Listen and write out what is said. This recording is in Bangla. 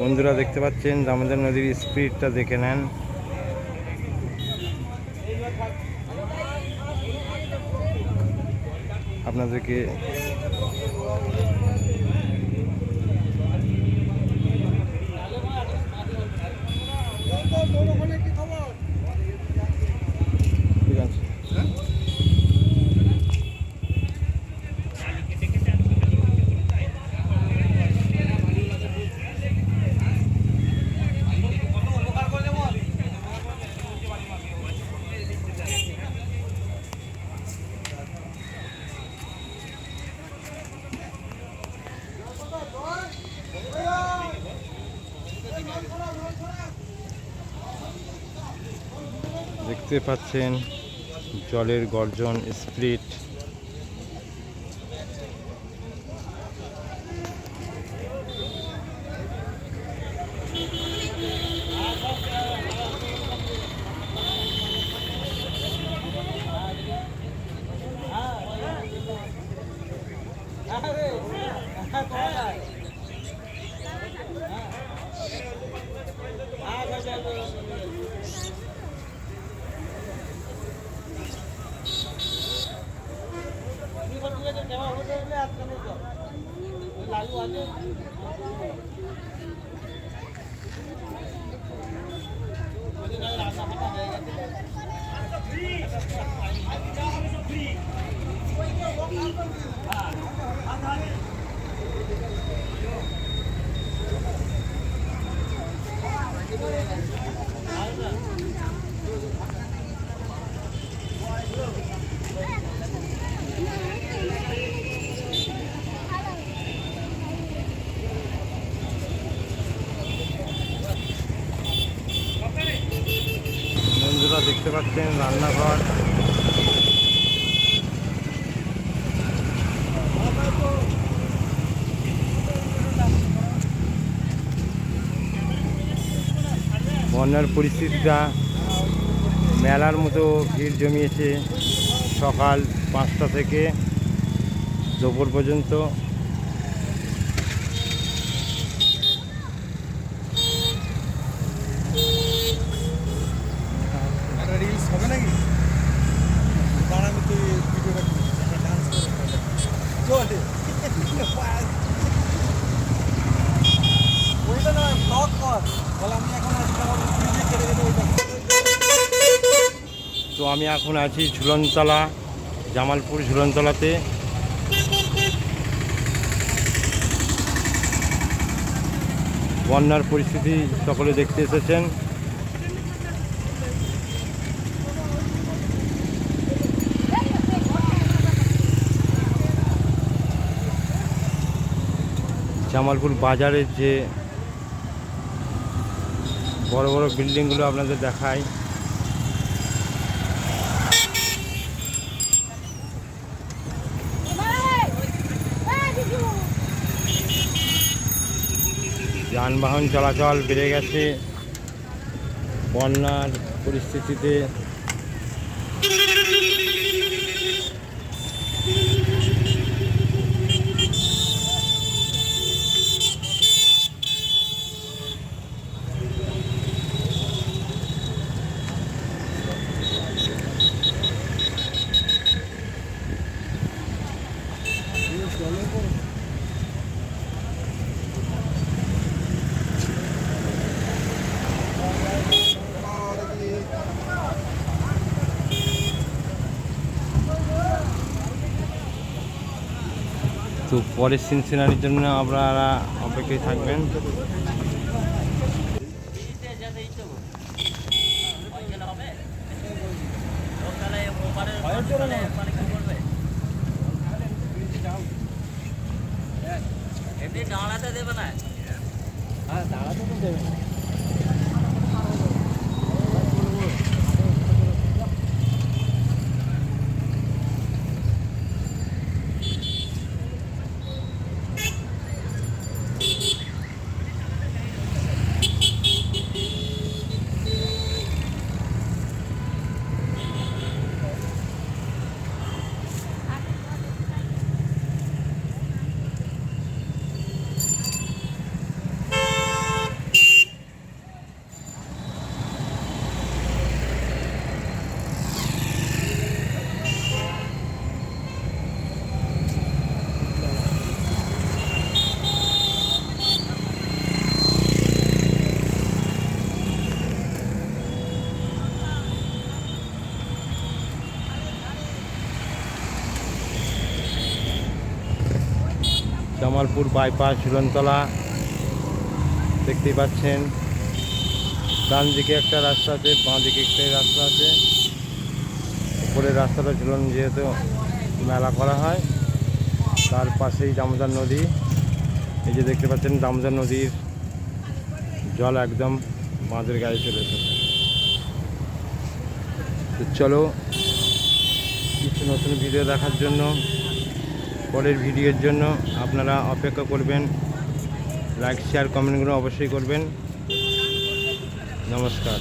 বন্ধুরা দেখতে পাচ্ছেন দামোদর নদীর স্পিডটা দেখে নেন। আপনাদেরকে ঠিক আছে। দেখতে পাচ্ছেন জলের গর্জন, স্প্লিট। বন্ধুরা দেখতে পাচ্ছেন রান্নাঘর। বন্যার পরিস্থিতিটা মেলার মতো ভিড় জমিয়েছে সকাল 5টা থেকে দুপুর পর্যন্ত। তো আমি এখন আছি ঝুলনতলা, জামালপুর ঝুলনতলাতে। বন্যার পরিস্থিতি সকলে দেখতে এসেছেন। জামালপুর বাজারের যে বড় বড় বিল্ডিংগুলো আপনাদের দেখায়। যানবাহন চলাচল বেড়ে গেছে বন্যার পরিস্থিতিতে। তো পরের সিনারির জন্য আপনারা অপেক্ষায় থাকবেন। দাঁড়াতে দেবে না। হ্যাঁ, দাঁড়াতে তো দেবে না। জামালপুর বাইপাস ঝুলনতলা দেখতেই পাচ্ছেন। ডান দিকে একটা রাস্তা আছে, বাঁ দিকে একটা রাস্তা আছে। উপরের রাস্তাটা ঝুলন যেহেতু মেলা করা হয়, তার পাশেই দামোদর নদী। এই যে দেখতে পাচ্ছেন দামোদর নদীর জল একদম বাঁধের গায়ে চলে এসেছে। তো চলো কিছু নতুন ভিডিও দেখার জন্য, পরের ভিডিওর জন্য আপনারা অপেক্ষা করবেন। লাইক শেয়ার কমেন্টগুলো অবশ্যই করবেন। নমস্কার।